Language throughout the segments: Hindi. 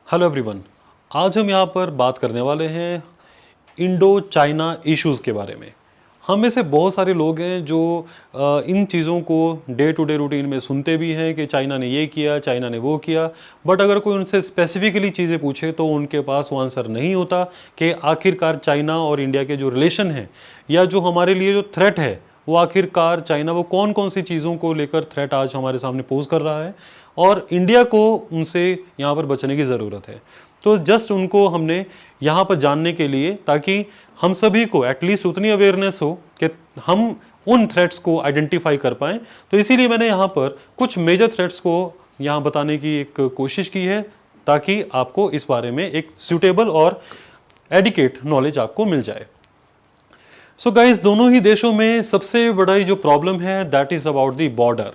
Hello everyone. आज हम यहाँ पर बात करने वाले हैं इंडो चाइना इश्यूज़ के बारे में। हम में से बहुत सारे लोग हैं जो इन चीज़ों को डे टू डे रूटीन में सुनते भी हैं कि चाइना ने ये किया, चाइना ने वो किया, बट अगर कोई उनसे स्पेसिफिकली चीज़ें पूछे तो उनके पास वो आंसर नहीं होता कि आखिरकार चाइना और इंडिया के जो रिलेशन है या जो हमारे लिए जो थ्रेट है वो आखिरकार चाइना वो कौन कौन सी चीज़ों को लेकर थ्रेट आज हमारे सामने पोज कर रहा है और इंडिया को उनसे यहाँ पर बचने की ज़रूरत है। तो जस्ट उनको हमने यहाँ पर जानने के लिए, ताकि हम सभी को एटलीस्ट उतनी अवेयरनेस हो कि हम उन थ्रेट्स को आइडेंटिफाई कर पाएँ, तो इसीलिए मैंने यहाँ पर कुछ मेजर थ्रेट्स को यहाँ बताने की एक कोशिश की है ताकि आपको इस बारे में एक सूटेबल और एडिकेट नॉलेज आपको मिल जाए। सो गाइस, दोनों ही देशों में सबसे बड़ा जो प्रॉब्लम है that is about the border.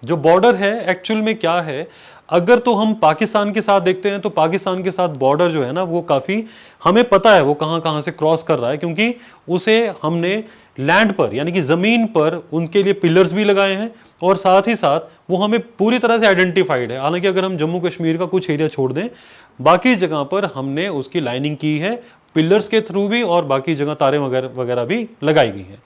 जो बॉर्डर है एक्चुअल में क्या है, अगर तो हम पाकिस्तान के साथ देखते हैं तो पाकिस्तान के साथ बॉर्डर जो है ना वो काफ़ी हमें पता है वो कहाँ कहाँ से क्रॉस कर रहा है, क्योंकि उसे हमने लैंड पर यानी कि ज़मीन पर उनके लिए पिलर्स भी लगाए हैं और साथ ही साथ वो हमें पूरी तरह से आइडेंटिफाइड है। हालांकि अगर हम जम्मू कश्मीर का कुछ एरिया छोड़ दें, बाकी जगह पर हमने उसकी लाइनिंग की है पिलर्स के थ्रू भी और बाकी जगह तारें वगैरह वगैरह भी लगाई गई हैं।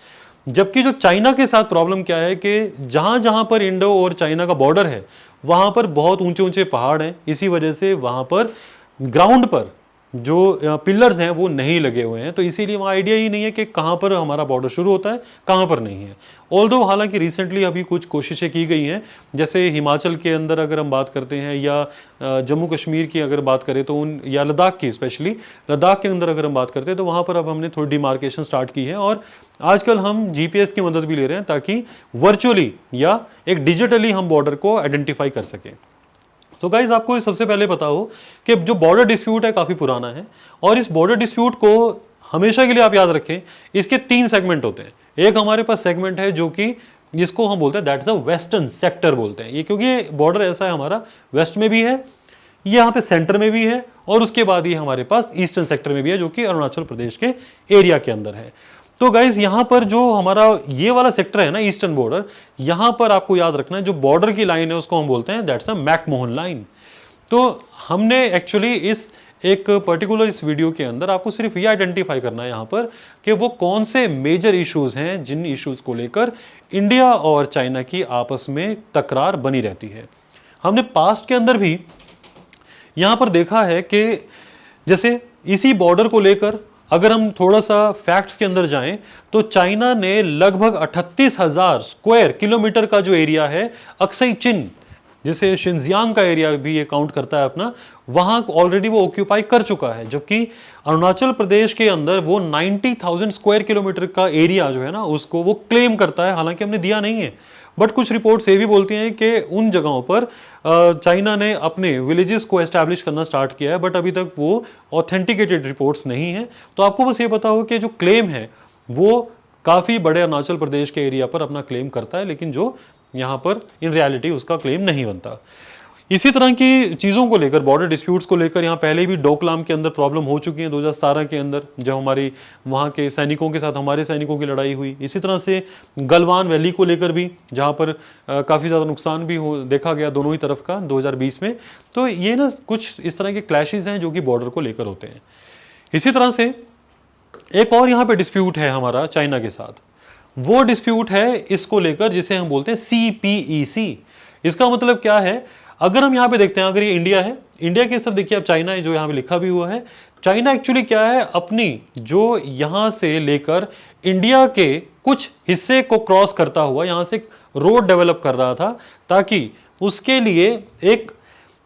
जबकि जो चाइना के साथ प्रॉब्लम क्या है कि जहां जहां पर इंडो और चाइना का बॉर्डर है वहां पर बहुत ऊंचे ऊंचे पहाड़ हैं, इसी वजह से वहां पर ग्राउंड पर जो पिलर्स हैं वो नहीं लगे हुए हैं, तो इसीलिए वहाँ आइडिया ही नहीं है कि कहाँ पर हमारा बॉर्डर शुरू होता है कहाँ पर नहीं है। ऑल्दो हालांकि रिसेंटली अभी कुछ कोशिशें की गई हैं, जैसे हिमाचल के अंदर अगर हम बात करते हैं या जम्मू कश्मीर की अगर बात करें तो उन या लद्दाख की, स्पेशली लद्दाख के अंदर अगर हम बात करते हैं तो वहाँ पर अब हमने थोड़ी डिमार्केशन स्टार्ट की है और आजकल हम जीपीएस की मदद भी ले रहे हैं ताकि वर्चुअली या एक डिजिटली हम बॉर्डर को आइडेंटिफाई कर सकें। तो गाइज, आपको सबसे पहले पता हो कि जो बॉर्डर डिस्प्यूट है काफ़ी पुराना है और इस बॉर्डर डिस्प्यूट को हमेशा के लिए आप याद रखें, इसके 3 सेगमेंट होते हैं। एक हमारे पास सेगमेंट है जो कि जिसको हम बोलते हैं that is a western sector बोलते हैं, ये क्योंकि बॉर्डर ऐसा है हमारा वेस्ट में भी है, ये यहाँ पे सेंटर में भी है और उसके बाद ये हमारे पास ईस्टर्न सेक्टर में भी है जो कि अरुणाचल प्रदेश के एरिया के अंदर है। तो गाइज, यहां पर जो हमारा ये वाला सेक्टर है ना ईस्टर्न बॉर्डर, यहां पर आपको याद रखना है जो बॉर्डर की लाइन है उसको हम बोलते हैं दैट्स अ मैकमोहन लाइन। तो हमने एक्चुअली इस एक पर्टिकुलर इस वीडियो के अंदर आपको सिर्फ ये आइडेंटिफाई करना है यहां पर कि वो कौन से मेजर इश्यूज हैं जिन इश्यूज को लेकर इंडिया और चाइना की आपस में तकरार बनी रहती है। हमने पास्ट के अंदर भी यहां पर देखा है कि जैसे इसी बॉर्डर को लेकर अगर हम थोड़ा सा फैक्ट्स के अंदर जाएं तो चाइना ने लगभग 38,000 स्क्वायर किलोमीटर का जो एरिया है अक्साई चिन, जिसे शिनजियांग का एरिया भी ये काउंट करता है अपना, वहां ऑलरेडी वो ऑक्यूपाई कर चुका है। जबकि अरुणाचल प्रदेश के अंदर वो 90,000 स्क्वायर किलोमीटर का एरिया जो है ना उसको वो क्लेम करता है, हालांकि हमने दिया नहीं है। बट कुछ रिपोर्ट्स ये भी बोलती हैं कि उन जगहों पर चाइना ने अपने विलेजेस को एस्टैब्लिश करना स्टार्ट किया है, बट अभी तक वो ऑथेंटिकेटेड रिपोर्ट्स नहीं है। तो आपको बस ये पता हो कि जो क्लेम है वो काफ़ी बड़े अरुणाचल प्रदेश के एरिया पर अपना क्लेम करता है, लेकिन जो यहाँ पर इन रियलिटी उसका क्लेम नहीं बनता। इसी तरह की चीज़ों को लेकर, बॉर्डर डिस्प्यूट्स को लेकर यहाँ पहले भी डोकलाम के अंदर प्रॉब्लम हो चुकी है 2017 के अंदर, जब हमारी वहाँ के सैनिकों के साथ हमारे सैनिकों की लड़ाई हुई। इसी तरह से गलवान वैली को लेकर भी, जहाँ पर काफ़ी ज़्यादा नुकसान भी देखा गया दोनों ही तरफ का 2020 में। तो ये ना कुछ इस तरह के क्लैशेज हैं जो कि बॉर्डर को लेकर होते हैं। इसी तरह से एक और यहाँ पे डिस्प्यूट है हमारा चाइना के साथ, वो डिस्प्यूट है इसको लेकर जिसे हम बोलते हैं CPEC। इसका मतलब क्या है, अगर हम यहाँ पे देखते हैं, अगर ये इंडिया है, इंडिया की तरफ देखिए अब चाइना है जो यहाँ पे लिखा भी हुआ है। चाइना एक्चुअली क्या है, अपनी जो यहाँ से लेकर इंडिया के कुछ हिस्से को क्रॉस करता हुआ यहाँ से रोड डेवलप कर रहा था ताकि उसके लिए एक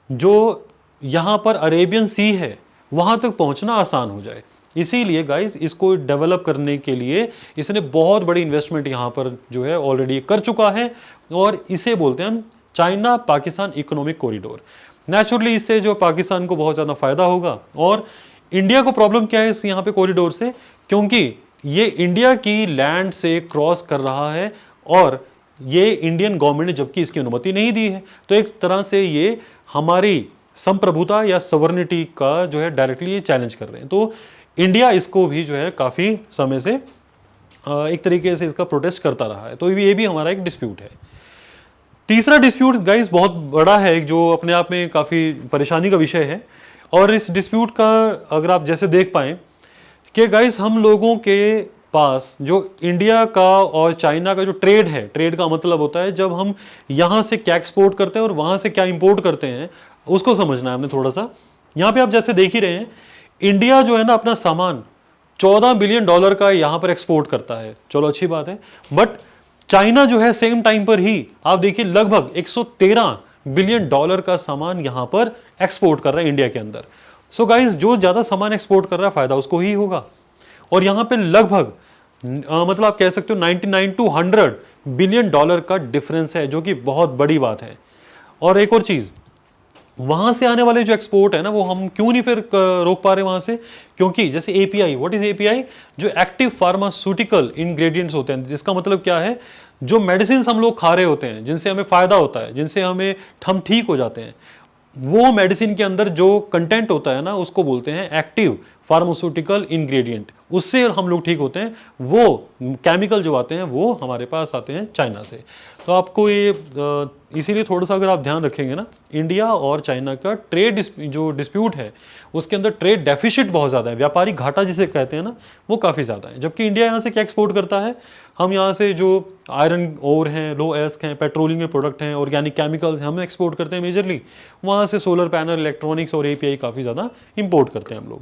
जो यहाँ पर अरेबियन सी है वहाँ तक पहुँचना आसान हो जाए। इसीलिए गाइस, इसको डेवलप करने के लिए इसने बहुत बड़ी इन्वेस्टमेंट यहाँ पर जो है ऑलरेडी कर चुका है और इसे बोलते हैं हम China Pakistan economic corridor. Naturally इससे जो पाकिस्तान को बहुत ज़्यादा फायदा होगा। और इंडिया को प्रॉब्लम क्या है इस यहाँ पे कॉरिडोर से, क्योंकि ये इंडिया की लैंड से क्रॉस कर रहा है और ये इंडियन गवर्नमेंट ने जबकि इसकी अनुमति नहीं दी है, तो एक तरह से ये हमारी संप्रभुता या सवर्निटी का जो है डायरेक्टली ये चैलेंज कर रहे हैं। तो इंडिया इसको भी जो है काफ़ी समय से एक तरीके से इसका प्रोटेस्ट करता रहा है। तो ये भी हमारा एक डिस्प्यूट है। तीसरा डिस्प्यूट गाइस बहुत बड़ा है, जो अपने आप में काफ़ी परेशानी का विषय है, और इस डिस्प्यूट का अगर आप जैसे देख पाएं कि गाइस हम लोगों के पास जो इंडिया का और चाइना का जो ट्रेड है, ट्रेड का मतलब होता है जब हम यहां से क्या एक्सपोर्ट करते हैं और वहां से क्या इंपोर्ट करते हैं, उसको समझना है हमने थोड़ा सा। यहां पे आप जैसे देख ही रहे हैं, इंडिया जो है ना अपना सामान $14 बिलियन का यहां पर एक्सपोर्ट करता है, चलो अच्छी बात है। बट चाइना जो है सेम टाइम पर ही आप देखिए लगभग $113 बिलियन का सामान यहां पर एक्सपोर्ट कर रहा है इंडिया के अंदर। सो गाइस जो ज्यादा सामान एक्सपोर्ट कर रहा है फायदा उसको ही होगा। और यहां पे लगभग मतलब आप कह सकते हो 99 टू 100 बिलियन का डिफरेंस है, जो कि बहुत बड़ी बात है। और एक और चीज, वहां से आने वाले जो एक्सपोर्ट है ना, वो हम क्यों नहीं फिर रोक पा रहे वहां से? क्योंकि जैसे एपीआई, व्हाट इज एपीआई? जो एक्टिव फार्मास्यूटिकल इंग्रेडिएंट्स होते हैं, जिसका मतलब क्या है, जो मेडिसिन हम लोग खा रहे होते हैं, जिनसे हमें फायदा होता है, जिनसे हम ठीक हो जाते हैं, वो मेडिसिन के अंदर जो कंटेंट होता है ना, उसको बोलते हैं एक्टिव फार्मास्यूटिकल इंग्रेडिएंट। उससे हम लोग ठीक होते हैं। वो केमिकल जो आते हैं वो हमारे पास आते हैं चाइना से। तो आपको ये इसीलिए थोड़ा सा अगर आप ध्यान रखेंगे ना, इंडिया और चाइना का ट्रेड जो डिस्प्यूट है, उसके अंदर ट्रेड डेफिसिट बहुत ज़्यादा है, व्यापारिक घाटा जिसे कहते हैं ना, वो काफ़ी ज़्यादा है। जबकि इंडिया यहाँ से क्या एक्सपोर्ट करता है? हम यहाँ से जो आयरन ओर हैं, लो एस्क हैं, पेट्रोलियम के प्रोडक्ट हैं, ऑर्गेनिक केमिकल्स हम एक्सपोर्ट करते हैं मेजरली। वहाँ से सोलर पैनल, इलेक्ट्रॉनिक्स और एपीआई काफ़ी ज़्यादा इंपोर्ट करते हैं हम लोग।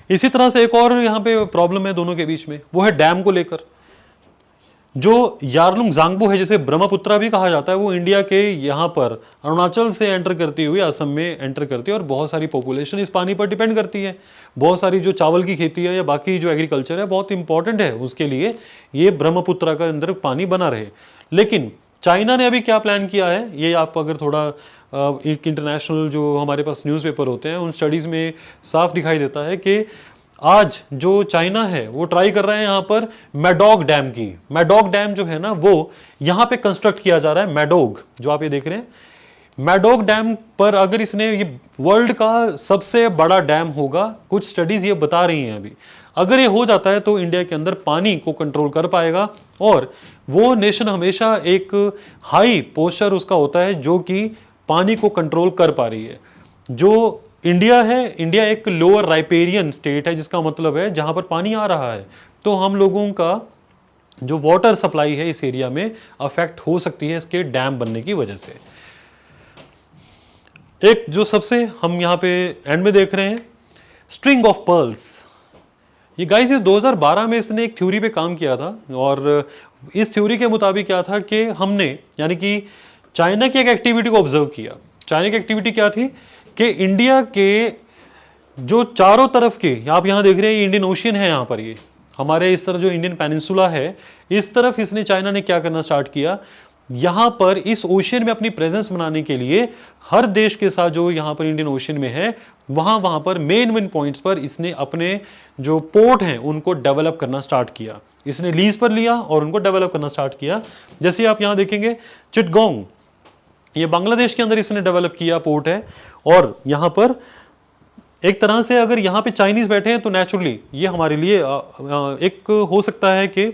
इसी तरह से एक और यहाँ पे प्रॉब्लम है दोनों के बीच में, वो है डैम को लेकर। जो यारलुंग जांगबो है, जिसे ब्रह्मपुत्रा भी कहा जाता है, वो इंडिया के यहाँ पर अरुणाचल से एंटर करती हुई असम में एंटर करती है, और बहुत सारी पॉपुलेशन इस पानी पर डिपेंड करती है। बहुत सारी जो चावल की खेती है या बाकी जो एग्रीकल्चर है, बहुत इंपॉर्टेंट है उसके लिए ये ब्रह्मपुत्रा का अंदर पानी बना रहे। लेकिन चाइना ने अभी क्या प्लान किया है, ये आप अगर थोड़ा एक इंटरनेशनल जो हमारे पास न्यूज़पेपर होते हैं, उन स्टडीज़ में साफ दिखाई देता है कि आज जो चाइना है वो ट्राई कर रहा है यहाँ पर मैडोग डैम की। मैडोग डैम जो है ना, वो यहाँ पे कंस्ट्रक्ट किया जा रहा है। मैडोग जो आप ये देख रहे हैं, मैडोग डैम पर अगर इसने, ये वर्ल्ड का सबसे बड़ा डैम होगा, कुछ स्टडीज ये बता रही हैं अभी। अगर ये हो जाता है तो इंडिया के अंदर पानी को कंट्रोल कर पाएगा, और वो नेशन हमेशा एक हाई पोस्चर उसका होता है जो कि पानी को कंट्रोल कर पा रही है। जो इंडिया है, इंडिया एक लोअर राइपेरियन स्टेट है, जिसका मतलब है जहां पर पानी आ रहा है, तो हम लोगों का जो वाटर सप्लाई है इस एरिया में अफेक्ट हो सकती है इसके डैम बनने की वजह से। एक जो सबसे हम यहां पे एंड में देख रहे हैं, स्ट्रिंग ऑफ पर्ल्स। ये गाइस ये 2012 में इसने एक थ्योरी पे काम किया था, और इस थ्योरी के मुताबिक क्या था कि हमने, यानी कि चाइना की एक एक्टिविटी को ऑब्जर्व किया। चाइना की एक्टिविटी क्या थी कि इंडिया के जो चारों तरफ के, आप यहां देख रहे हैं इंडियन ओशियन है, यहां पर ये हमारे इस तरफ जो इंडियन पेनिनसुला है, इस तरफ इसने, चाइना ने क्या करना स्टार्ट किया, यहां पर इस ओशियन में अपनी प्रेजेंस बनाने के लिए हर देश के साथ जो यहां पर इंडियन ओशियन में है, वहां पर मेन पॉइंट्स पर इसने अपने जो पोर्ट हैं उनको डेवलप करना स्टार्ट किया। इसने लीज पर लिया और उनको डेवलप करना स्टार्ट किया। जैसे आप यहां देखेंगे चिटगोंग, ये बांग्लादेश के अंदर इसने डेवलप किया पोर्ट है। और यहां पर एक तरह से अगर यहां पे चाइनीज बैठे हैं तो नेचुरली ये हमारे लिए एक हो सकता है कि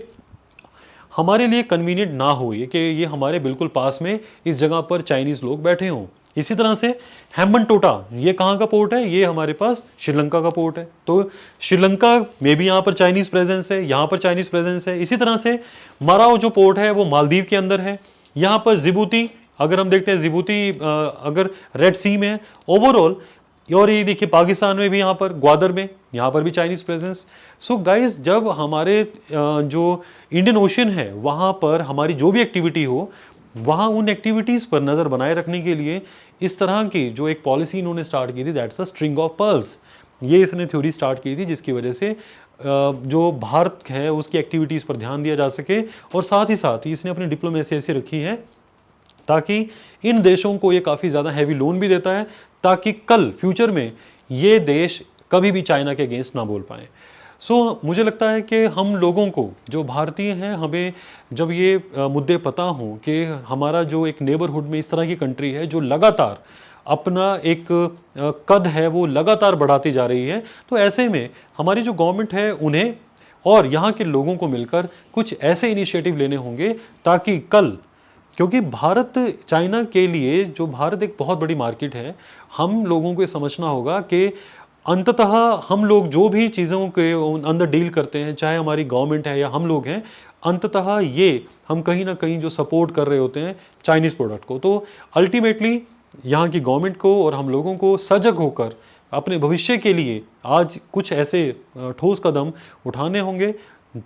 हमारे लिए कन्वीनियंट ना हो ये, कि ये हमारे बिल्कुल पास में इस जगह पर चाइनीज लोग बैठे हों। इसी तरह से हेम्बनटोटा, ये कहाँ का पोर्ट है? ये हमारे पास श्रीलंका का पोर्ट है। तो श्रीलंका में भी यहाँ पर चाइनीज प्रेजेंस है, यहाँ पर चाइनीज प्रेजेंस है। इसी तरह से मराव जो पोर्ट है वो मालदीव के अंदर है। यहाँ पर जिबूती, अगर हम देखते हैं जिबूती अगर रेड सी में है ओवरऑल, और ये देखिए पाकिस्तान में भी, यहाँ पर ग्वादर में, यहाँ पर भी चाइनीज प्रेजेंस। सो गाइस, जब हमारे जो इंडियन ओशियन है वहाँ पर हमारी जो भी एक्टिविटी हो, वहाँ उन एक्टिविटीज़ पर नज़र बनाए रखने के लिए इस तरह की जो एक पॉलिसी इन्होंने स्टार्ट की थी, that's a string of pearls. ये इसने थ्योरी स्टार्ट की थी, जिसकी वजह से जो भारत है उसकी एक्टिविटीज़ पर ध्यान दिया जा सके, और साथ ही इसने अपनी डिप्लोमेसी ऐसी रखी है ताकि इन देशों को ये काफ़ी ज़्यादा हैवी लोन भी देता है, ताकि कल फ्यूचर में ये देश कभी भी चाइना के अगेंस्ट ना बोल पाए। सो मुझे लगता है कि हम लोगों को, जो भारतीय हैं, हमें जब ये मुद्दे पता हों कि हमारा जो एक नेबरहुड में इस तरह की कंट्री है जो लगातार अपना एक कद है वो लगातार बढ़ाती जा रही है, तो ऐसे में हमारी जो गवर्नमेंट है उन्हें और यहाँ के लोगों को मिलकर कुछ ऐसे इनिशिएटिव लेने होंगे ताकि कल, क्योंकि भारत चाइना के लिए, जो भारत एक बहुत बड़ी मार्केट है, हम लोगों को ये समझना होगा कि अंततः हम लोग जो भी चीज़ों के अंदर डील करते हैं, चाहे हमारी गवर्नमेंट है या हम लोग हैं, अंततः ये हम कहीं ना कहीं जो सपोर्ट कर रहे होते हैं चाइनीज़ प्रोडक्ट को। तो अल्टीमेटली यहाँ की गवर्नमेंट को और हम लोगों को सजग होकर अपने भविष्य के लिए आज कुछ ऐसे ठोस कदम उठाने होंगे,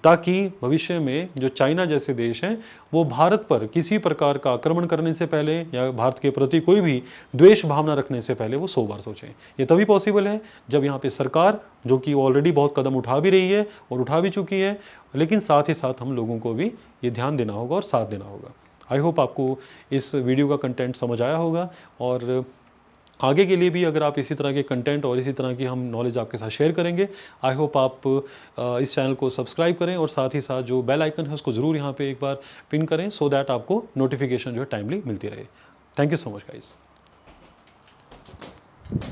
ताकि भविष्य में जो चाइना जैसे देश हैं वो भारत पर किसी प्रकार का आक्रमण करने से पहले या भारत के प्रति कोई भी द्वेष भावना रखने से पहले वो 100 बार सोचें। ये तभी पॉसिबल है जब यहाँ पे सरकार, जो कि ऑलरेडी बहुत कदम उठा भी रही है और उठा भी चुकी है, लेकिन साथ ही साथ हम लोगों को भी ये ध्यान देना होगा और साथ देना होगा। आई होप आपको इस वीडियो का कंटेंट समझ आया होगा, और आगे के लिए भी अगर आप इसी तरह के कंटेंट और इसी तरह की हम नॉलेज आपके साथ शेयर करेंगे। आई होप आप इस चैनल को सब्सक्राइब करें और साथ ही साथ जो बेल आइकन है उसको ज़रूर यहाँ पे एक बार पिन करें, सो दैट आपको नोटिफिकेशन जो है टाइमली मिलती रहे। Thank you so much guys.